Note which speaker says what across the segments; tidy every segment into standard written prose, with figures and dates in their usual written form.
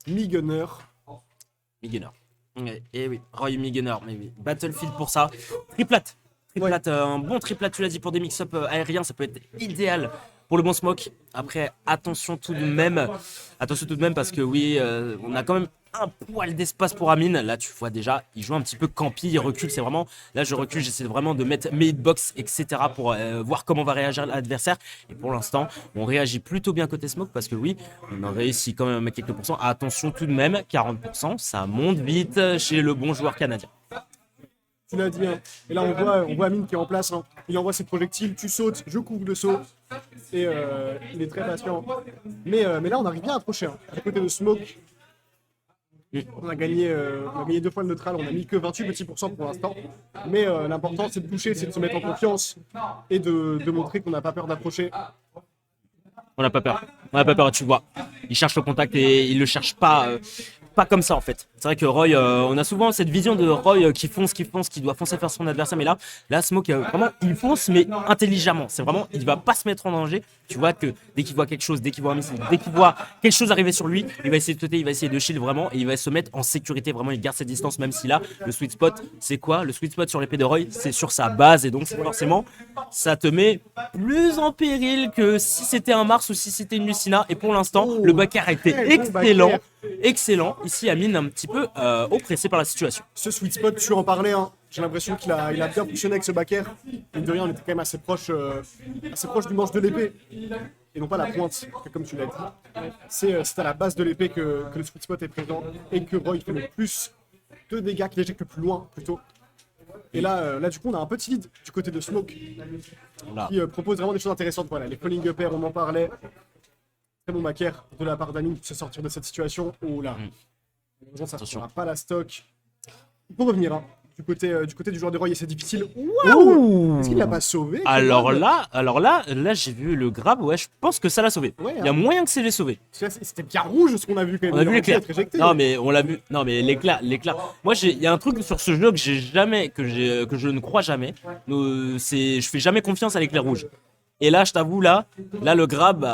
Speaker 1: Mi-gunner.
Speaker 2: Mi-gunner. Et oui, Roy mi-gunner. Mais oui, Battlefield pour ça. Triplate. Triplate, un bon triplate, tu l'as dit, pour des mix-up aériens, ça peut être idéal pour le bon smoke. Après, attention tout de même. Attention tout de même parce que oui, on a quand même un poil d'espace pour Amine. Là, tu vois déjà, il joue un petit peu campi, il recule. C'est vraiment, là, je recule, j'essaie vraiment de mettre mes hitbox, etc. pour voir comment va réagir l'adversaire. Et pour l'instant, on réagit plutôt bien côté smoke parce que oui, on a réussi quand même à mettre quelques pourcents. Attention tout de même, 40%, ça monte vite chez le bon joueur canadien.
Speaker 1: Tu l'as dit, hein. Et là, on voit Amine qui est en place. Hein. Il envoie ses projectiles, tu sautes, je couvre le saut. Et il est très patient. Mais là, on arrive bien à approcher. Hein. À côté de Smoke, on a gagné 2 fois le neutral. On a mis que 28 petits pourcents pour l'instant. Mais l'important, c'est de toucher, c'est de se mettre en confiance et de montrer qu'on n'a pas peur d'approcher.
Speaker 2: On n'a pas peur. On n'a pas peur, tu vois. Il cherche le contact et il le cherche pas comme ça en fait. C'est vrai que Roy, on a souvent cette vision de Roy qui fonce, qui doit foncer vers son adversaire. Mais là Smoke, vraiment, il fonce mais intelligemment. C'est vraiment, il va pas se mettre en danger. Tu vois que dès qu'il voit quelque chose, dès qu'il voit un missile, dès qu'il voit quelque chose arriver sur lui, il va essayer de sauter, il va essayer de shield vraiment et il va se mettre en sécurité. Vraiment, il garde ses distances même si là, le sweet spot, c'est quoi? Le sweet spot sur l'épée de Roy, c'est sur sa base et donc forcément, ça te met plus en péril que si c'était un Mars ou si c'était une Lucina. Et pour l'instant, le backer a été excellent. Excellent. Ici, Amine un petit peu oppressé par la situation.
Speaker 1: Ce sweet spot, tu en parlais, hein. J'ai l'impression qu'il a bien fonctionné avec ce backer. Mine de rien, on était quand même assez proche du manche de l'épée. Et non pas la pointe, comme tu l'as dit. C'est à la base de l'épée que le sweet spot est présent et que Roy fait le plus de dégâts, qu'il éjecte le plus loin plutôt. Et là, du coup, on a un petit lead du côté de Smoke qui propose vraiment des choses intéressantes. Voilà, les falling up air, on en parlait. Très bon backer de la part d'Amine pour se sortir de cette situation. Oh là, ça ne sera pas la stock. Il peut revenir, hein. Du côté du joueur de Roy, c'est difficile. Waouh! Est-ce qu'il l'a pas sauvé?
Speaker 2: Alors là, j'ai vu le grab, ouais, je pense que ça l'a sauvé.
Speaker 1: Ouais,
Speaker 2: il y a moyen que c'est les sauvé.
Speaker 1: C'était bien rouge ce qu'on a vu quand même.
Speaker 2: On a vu l'éclair. Non mais on l'a vu. Non mais l'éclat. Moi il y a un truc sur ce jeu que je ne crois jamais. Je fais jamais confiance à l'éclair rouge. Et là, je t'avoue, là, le grab,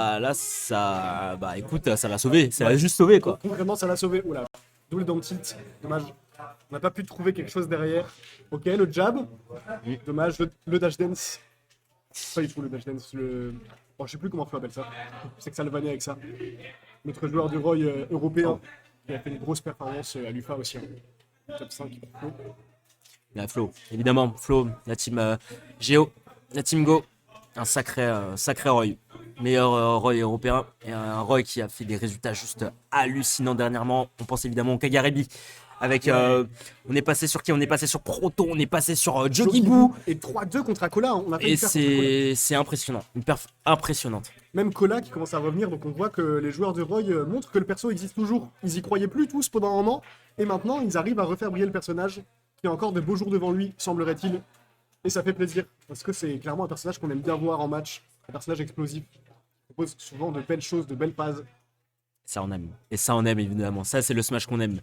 Speaker 2: écoute, ça l'a sauvé. Ça l'a juste sauvé, quoi.
Speaker 1: Vraiment, ça l'a sauvé. Oula, double down tilt. Dommage. On n'a pas pu trouver quelque chose derrière. Ok, le jab. Dommage, le dash dance. Pas du tout le dash dance. Bon, je sais plus comment on appelle ça. C'est que ça le vanait avec ça. Notre joueur du Roy européen qui a fait des grosses performances à l'UFA aussi. Hein. Top 5.
Speaker 2: La Flo, évidemment. Flo, la team Géo, la team Go. Un sacré Roy. Meilleur Roy européen. Et un Roy qui a fait des résultats juste hallucinants dernièrement. On pense évidemment au Kagarebi. Avec, on est passé sur qui? On est passé sur Proto, on est passé sur Jogiboo.
Speaker 1: Et 3-2 contre Akola. Hein. On a fait
Speaker 2: et c'est impressionnant. Une perf impressionnante.
Speaker 1: Même Kola qui commence à revenir. Donc on voit que les joueurs de Roy montrent que le perso existe toujours. Ils y croyaient plus tous pendant un moment. Et maintenant, ils arrivent à refaire briller le personnage. Qui a encore de beaux jours devant lui, semblerait-il. Et ça fait plaisir. Parce que c'est clairement un personnage qu'on aime bien voir en match. Un personnage explosif. Il propose souvent de belles choses, de belles phases.
Speaker 2: Ça on aime. Et ça on aime évidemment. Ça c'est le Smash qu'on aime.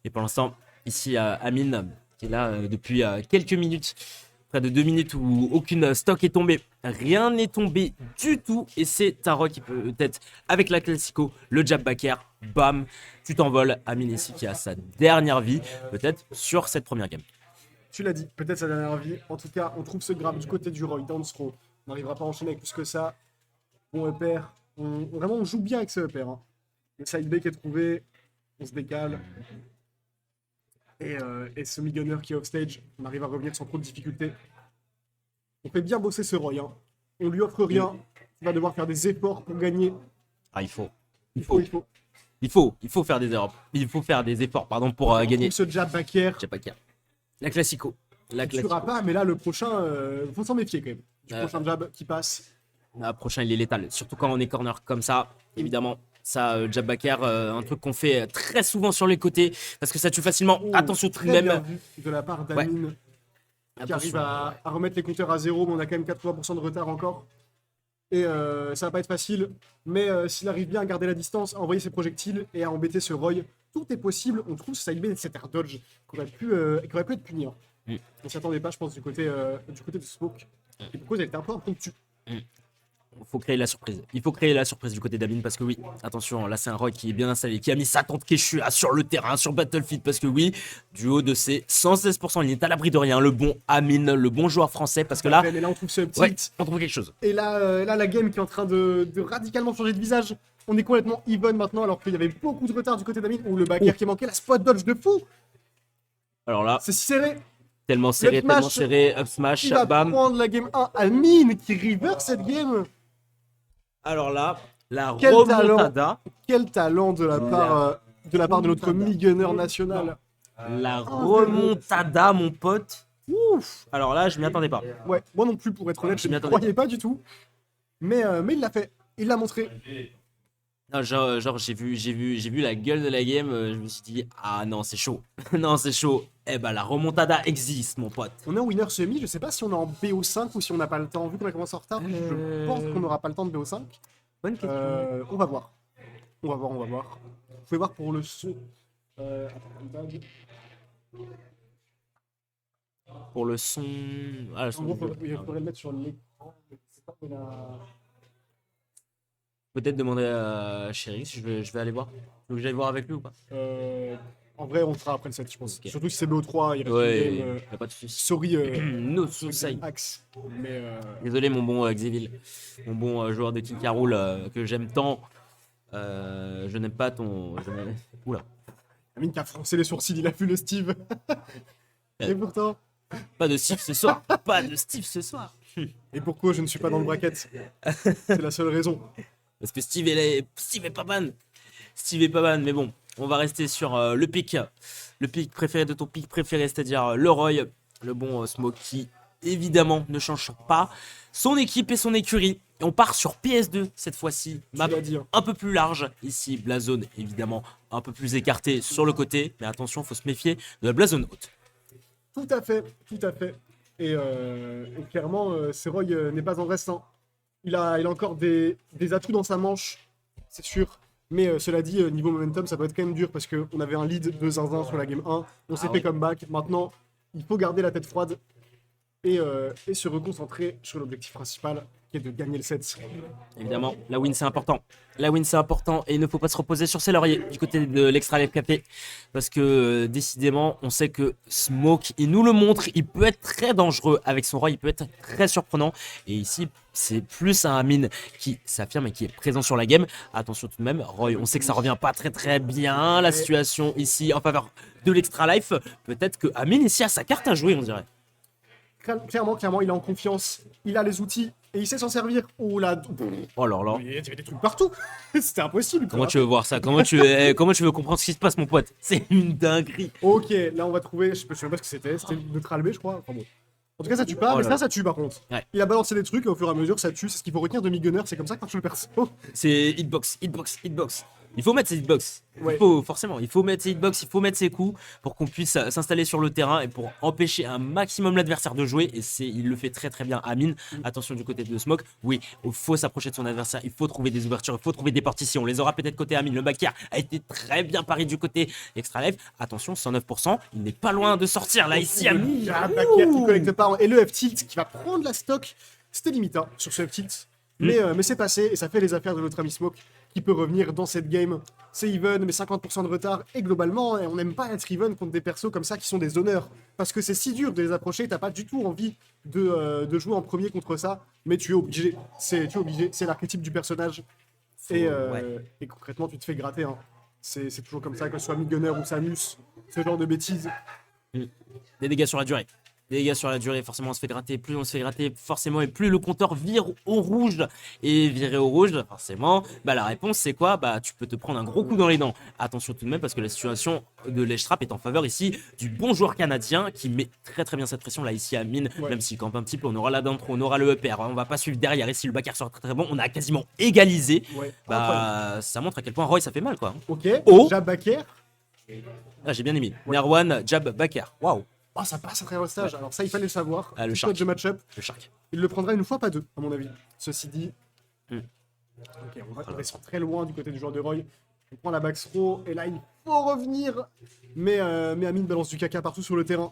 Speaker 2: Et pour l'instant, ici Amine, qui est là depuis quelques minutes, près de 2 minutes où aucune stock est tombée. Rien n'est tombé du tout. Et c'est un Roy qui peut être avec la Classico, le jab backer, bam, tu t'envoles. Amine ici qui a sa dernière vie, peut-être sur cette première game.
Speaker 1: Tu l'as dit, peut-être sa dernière vie. En tout cas, on trouve ce grab du côté du Roy down throw. On n'arrivera pas à enchaîner avec plus que ça. Bon upper. Vraiment, on joue bien avec ce upper. Hein. Le side B qui est trouvé, on se décale. Et ce mi-gunner qui est offstage, on arrive à revenir sans trop de difficultés. On fait bien bosser ce Roy. Hein. On lui offre rien. Il va devoir faire des efforts pour gagner.
Speaker 2: Ah, il faut faire des erreurs. Il faut faire des efforts, pardon, pour gagner.
Speaker 1: Ce jab backer.
Speaker 2: La Classico.
Speaker 1: Tu tueras pas, mais là, le prochain, faut s'en méfier quand même. Du prochain jab qui passe.
Speaker 2: Le prochain, il est létal. Surtout quand on est corner comme ça, évidemment. Ça, jab backer, un truc qu'on fait très souvent sur les côtés parce que ça tue facilement. Attention tout de même.
Speaker 1: Bien vu de la part d'Amine qui arrive à remettre les compteurs à zéro, mais on a quand même 80% de retard encore. Et ça va pas être facile, mais s'il arrive bien à garder la distance, à envoyer ses projectiles et à embêter ce Roy, tout est possible. On trouve ce side B, cet air dodge qui aurait pu être puni. Hein. On s'y attendait pas, je pense, du côté de Smoke. Et pourquoi elle était un peu impromptue.
Speaker 2: faut créer la surprise. Il faut créer la surprise du côté d'Amine parce que oui, attention, là c'est un Roy qui est bien installé, qui a mis sa tante Quechua sur le terrain, sur Battlefield parce que oui, du haut de ses 116%, il est à l'abri de rien. Le bon Amine, le bon joueur français parce que là,
Speaker 1: Mais là, on trouve ce petit.
Speaker 2: ouais, on trouve quelque chose.
Speaker 1: Et là, la game qui est en train de radicalement changer de visage. On est complètement even maintenant, alors qu'il y avait beaucoup de retard du côté d'Amine. Ou le backer qui manquait, la spot dodge de fou.
Speaker 2: Alors là,
Speaker 1: C'est si serré.
Speaker 2: tellement serré,
Speaker 1: Up smash.
Speaker 2: tellement serré, up smash,
Speaker 1: Il va
Speaker 2: bam.
Speaker 1: prendre la game 1. Amine qui reverse cette game.
Speaker 2: Alors là, la
Speaker 1: Quel
Speaker 2: remontada.
Speaker 1: Quel talent de la part de notre mi-gunner national.
Speaker 2: La remontada, mon pote. Ouf. Alors là, je m'y attendais pas.
Speaker 1: Ouais, moi non plus, pour être honnête, je
Speaker 2: m'y
Speaker 1: ne
Speaker 2: attendais
Speaker 1: croyais pas du tout. Mais il l'a fait. Il l'a montré.
Speaker 2: Non, genre j'ai vu la gueule de la game, je me suis dit ah non c'est chaud, non c'est chaud. Eh ben la remontada existe mon pote.
Speaker 1: On est en winner semi, je sais pas si on est en BO5 ou si on n'a pas le temps. Vu qu'on a commencé en retard, je pense qu'on n'aura pas le temps de BO5.
Speaker 2: Bonne question.
Speaker 1: On va voir. On va voir. Vous pouvez voir pour le son. Attends,
Speaker 2: Pour le son, ah le
Speaker 1: en
Speaker 2: son
Speaker 1: gros,
Speaker 2: du jeu.
Speaker 1: il faudrait le mettre sur l'écran. C'est pas que la-
Speaker 2: Peut-être demander à Chéri si je vais aller voir. Tu veux que j'aille voir avec lui ou pas?
Speaker 1: En vrai, on le fera après le set, je pense.
Speaker 2: Ok.
Speaker 1: Surtout si c'est BO3, il reste
Speaker 2: Ouais,
Speaker 1: une game.
Speaker 2: y a pas de soucis.
Speaker 1: Sorry,
Speaker 2: No suicide.
Speaker 1: Axe. Mais
Speaker 2: Désolé mon bon Xéville, mon bon joueur de King Carol que j'aime tant. Je n'aime pas ton. Oula.
Speaker 1: Amine qui a froncé les sourcils, il a vu le Steve. Et pourtant.
Speaker 2: Pas de Steve ce soir. Pas de Steve ce soir.
Speaker 1: Et pourquoi je ne suis pas dans le bracket? C'est la seule raison.
Speaker 2: Parce que Steve est pas ban. Steve est pas ban, mais bon, on va rester sur le pick préféré de ton pick préféré, c'est-à-dire le Roy, le bon Smoke qui évidemment ne change pas son équipe et son écurie. Et on part sur PS2 cette fois-ci, map
Speaker 1: Tu l'as dit, hein.
Speaker 2: un peu plus large. Ici, Blazone évidemment un peu plus écarté sur le côté, mais attention, faut se méfier de la Blazone haute.
Speaker 1: Tout à fait, tout à fait. Et clairement, Seroy n'est pas en reste. Hein. Il a encore des atouts dans sa manche, c'est sûr. Mais cela dit, niveau momentum, ça peut être quand même dur parce qu'on avait un lead de zinzin sur la game 1. On s'est fait
Speaker 2: oui.
Speaker 1: comeback. Maintenant, il faut garder la tête froide et se reconcentrer sur l'objectif principal qui est de gagner le set.
Speaker 2: Évidemment, la win c'est important. La win c'est important et il ne faut pas se reposer sur ses lauriers du côté de l'Extra Life Café. Parce que décidément, on sait que Smoke, il nous le montre, il peut être très dangereux avec son roi, il peut être très surprenant. Et ici, c'est plus un Amine qui s'affirme et qui est présent sur la game. Attention tout de même, Roy, on sait que ça revient pas très bien. La situation ici en faveur de l'Extra Life. Peut-être que Amine ici a sa carte à jouer, on dirait.
Speaker 1: Clairement, il est en confiance. Il a les outils et il sait s'en servir. Oh là,
Speaker 2: Oh là là.
Speaker 1: il y avait des trucs partout. C'était impossible.
Speaker 2: Comment
Speaker 1: quoi.
Speaker 2: tu veux voir ça? Comment tu veux comprendre ce qui se passe, mon pote? C'est une dinguerie.
Speaker 1: Ok, là on va trouver, je sais même pas ce que c'était neutral B je crois, enfin bon. En tout cas ça tue pas,
Speaker 2: Oh
Speaker 1: mais
Speaker 2: là là.
Speaker 1: ça tue par contre.
Speaker 2: Ouais.
Speaker 1: Il a balancé des trucs et au fur et à mesure ça tue, c'est ce qu'il faut retenir de mi-gunner, c'est comme ça que marche le perso.
Speaker 2: C'est hitbox. Il faut mettre ses hitbox.
Speaker 1: Ouais.
Speaker 2: Il faut mettre ses hitbox, il faut mettre ses coups pour qu'on puisse s'installer sur le terrain et pour empêcher un maximum l'adversaire de jouer. Et il le fait très bien. Amine, attention du côté de Smoke. Oui, il faut s'approcher de son adversaire, il faut trouver des ouvertures, il faut trouver des portes ici. On les aura peut-être côté Amine. Le backer a été très bien pari du côté Extra Life. Attention, 109%, il n'est pas loin de sortir là ici Amine.
Speaker 1: Ah, Bakker qui collecte pas, et le F-tilt qui va prendre la stock, c'était limite hein, sur ce F-tilt. Mais c'est passé et ça fait les affaires de notre ami Smoke qui peut revenir dans cette game. C'est even, mais 50% de retard. Et globalement, on n'aime pas être even contre des persos comme ça qui sont des honneurs. Parce que c'est si dur de les approcher, t'as pas du tout envie de jouer en premier contre ça. Mais tu es obligé. C'est l'archétype du personnage. Et concrètement, tu te fais gratter. Hein. C'est toujours comme ça, que ce soit Mid-Gunner ou Samus. Ce genre de bêtises.
Speaker 2: Des dégâts sur la durée. Des dégâts sur la durée, forcément on se fait gratter, plus on se fait gratter forcément et plus le compteur vire au rouge. Et virer au rouge, forcément, bah la réponse c'est quoi? Bah tu peux te prendre un gros coup dans les dents. Attention tout de même parce que la situation de l'edge trap est en faveur ici du bon joueur canadien qui met très bien cette pression là ici à Mine,
Speaker 1: Ouais.
Speaker 2: même s'il campe un petit peu, on aura la d'intro, on aura le upper, on va pas suivre derrière ici, le backer sera très bon, on a quasiment égalisé.
Speaker 1: Ouais. Incroyable.
Speaker 2: Bah ça montre à quel point Roy ça fait mal quoi.
Speaker 1: Ok,
Speaker 2: Oh.
Speaker 1: Jab Bakker.
Speaker 2: Ah, j'ai bien aimé. Merwan, jab, backer. Waouh,
Speaker 1: Oh, ça passe à travers le stage. Alors ça, il fallait le savoir.
Speaker 2: Ah, le
Speaker 1: Petit
Speaker 2: shark.
Speaker 1: coach de match-up.
Speaker 2: le shark.
Speaker 1: Il le prendra une fois, pas deux, à mon avis. Ceci dit.
Speaker 2: Hmm.
Speaker 1: Ok, on descend très loin du côté du joueur de Roy. On prend la back throw et là, il faut revenir. Mais Amine balance du caca partout sur le terrain.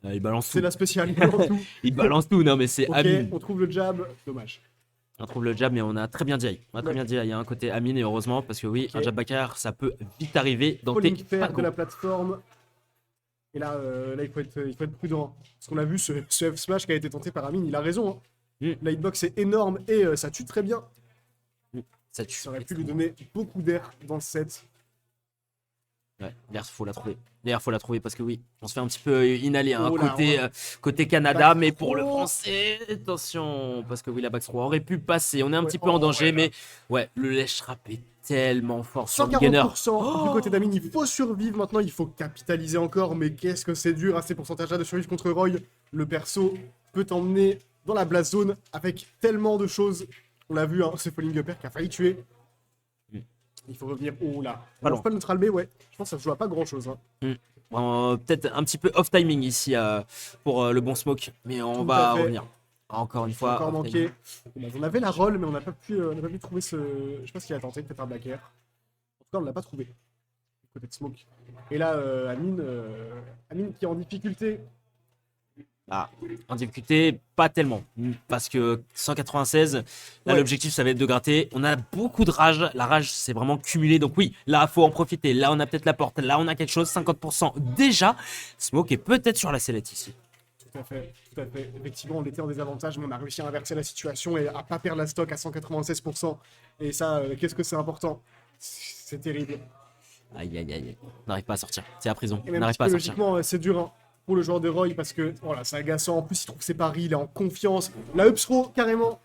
Speaker 2: Il balance tout.
Speaker 1: C'est la spéciale. Il balance tout.
Speaker 2: Il balance tout, non mais c'est
Speaker 1: Ok,
Speaker 2: Amine.
Speaker 1: on trouve le jab. Dommage.
Speaker 2: On trouve le jab, mais on a très bien dit. On a très bien dit. Il y a un côté Amine, et heureusement, parce que oui,
Speaker 1: Ok.
Speaker 2: un jab backer, ça peut vite arriver dans tes
Speaker 1: Falling fair de
Speaker 2: fagots.
Speaker 1: la plateforme. Et là, il faut être prudent. Parce qu'on a vu ce F smash qui a été tenté par Amine, il a raison. Hein.
Speaker 2: Mm.
Speaker 1: La hitbox est énorme et ça tue très bien.
Speaker 2: Ça tue.
Speaker 1: Ça aurait pu lui donner beaucoup d'air dans le set.
Speaker 2: Ouais, d'ailleurs, faut la trouver. D'ailleurs, faut la trouver parce que oui, on se fait un petit peu inhaler hein,
Speaker 1: Oh là,
Speaker 2: côté Canada,
Speaker 1: Back
Speaker 2: mais pour le
Speaker 1: throw.
Speaker 2: français, attention, parce que oui, la back throw aurait pu passer. On est un
Speaker 1: Ouais,
Speaker 2: petit peu en
Speaker 1: oh,
Speaker 2: danger,
Speaker 1: ouais,
Speaker 2: mais ouais, le lèche rap est tellement fort sur le gunner.
Speaker 1: 140% du côté d'Amine, il faut survivre maintenant, il faut capitaliser encore, mais qu'est-ce que c'est dur à ces pourcentages-là de survivre contre Roy. Le perso peut t'emmener dans la blast zone avec tellement de choses. On l'a vu, hein, c'est Falling Upper qui a failli tuer.
Speaker 2: Mm.
Speaker 1: Il faut revenir. Oh là.
Speaker 2: Pas
Speaker 1: On
Speaker 2: loin.
Speaker 1: lance pas le neutral B, ouais. Je pense que ça se joue à pas grand-chose. Hein.
Speaker 2: Peut-être un petit peu off timing ici pour le bon smoke, mais on
Speaker 1: Tout
Speaker 2: va
Speaker 1: à fait.
Speaker 2: revenir. Encore une fois.
Speaker 1: Encore
Speaker 2: off
Speaker 1: manqué.
Speaker 2: timing.
Speaker 1: On avait la roll, mais on n'a pas pu trouver ce. Je sais pas ce qu'il a tenté, peut-être un back air. En tout cas, on l'a pas trouvé. Côté de smoke. Et là, Amine qui est en difficulté.
Speaker 2: Ah, en difficulté, pas tellement. Parce que 196, là
Speaker 1: Ouais.
Speaker 2: l'objectif ça va être de gratter. On a beaucoup de rage. La rage c'est vraiment cumulé. Donc oui, là faut en profiter. Là on a peut-être la porte. Là on a quelque chose. 50% déjà. Smoke est peut-être sur la sellette ici.
Speaker 1: Tout à fait, tout à fait. Effectivement, on était en désavantage, mais on a réussi à inverser la situation et à pas perdre la stock à 196%. Et ça, qu'est-ce que c'est important? C'est terrible.
Speaker 2: Aïe aïe aïe. On n'arrive pas à sortir. C'est la prison.
Speaker 1: Et
Speaker 2: On
Speaker 1: même
Speaker 2: n'arrive pas à sortir.
Speaker 1: psychologiquement, c'est dur hein, pour le joueur de Roy parce que voilà, c'est agaçant. En plus, il trouve ses paris, il est en confiance. La upthrow, carrément.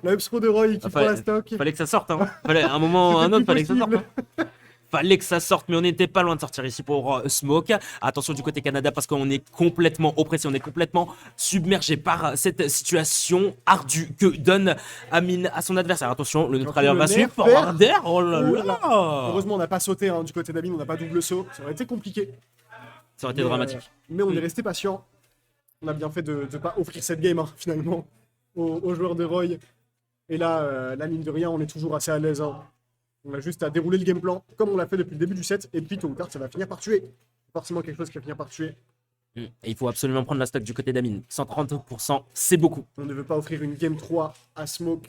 Speaker 1: La upthrow de Roy qui
Speaker 2: Ah,
Speaker 1: prend la stock.
Speaker 2: Fallait que ça sorte. Hein. Fallait, à un moment ou à un
Speaker 1: C'était
Speaker 2: autre,
Speaker 1: plus
Speaker 2: fallait que ça sorte.
Speaker 1: possible.
Speaker 2: Hein. Fallait que ça sorte, mais on n'était pas loin de sortir ici pour Smoke. Attention du côté Canada parce qu'on est complètement oppressé, on est complètement submergé par cette situation ardue que donne Amine à son adversaire. Attention, le neutralier va suivre. Forwarder, oh là
Speaker 1: Oh là
Speaker 2: là.
Speaker 1: Heureusement, on n'a pas sauté hein, du côté d'Amine, on n'a pas double saut. Ça aurait été compliqué.
Speaker 2: Ça aurait été
Speaker 1: Mais,
Speaker 2: dramatique.
Speaker 1: mais on est resté patient. On a bien fait de ne pas offrir cette game, hein, finalement, aux joueurs de Roy. Et là, la mine de rien, on est toujours assez à l'aise. Hein. On a juste à dérouler le game plan, comme on l'a fait depuis le début du set. Et puis, tôt ou tard, ça va finir par tuer. Forcément quelque chose qui va finir par tuer.
Speaker 2: Et il faut absolument prendre la stock du côté d'Amine. 130%, c'est beaucoup.
Speaker 1: On ne veut pas offrir une game 3 à Smoke.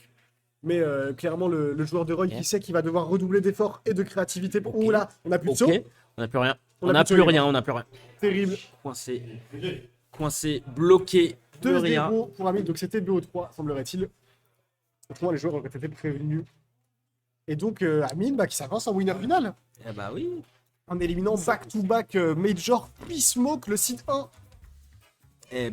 Speaker 1: Mais clairement, le joueur de Roy
Speaker 2: Ok.
Speaker 1: qui sait qu'il va devoir redoubler d'efforts et de créativité.
Speaker 2: Ok.
Speaker 1: Oh là, on n'a plus de saut.
Speaker 2: Ok, on n'a plus rien.
Speaker 1: On
Speaker 2: On
Speaker 1: a
Speaker 2: n'a
Speaker 1: plus
Speaker 2: plus
Speaker 1: de
Speaker 2: rien, on n'a plus rien.
Speaker 1: Terrible.
Speaker 2: Coincé, bloqué, plus rien.
Speaker 1: 2-0 pour Amine, donc c'était BO3, semblerait-il. Autrement, les joueurs auraient été prévenus. Et donc, Amine qui s'avance en winner final
Speaker 2: Eh bah oui.
Speaker 1: en éliminant back-to-back Major puis Smoke, le site 1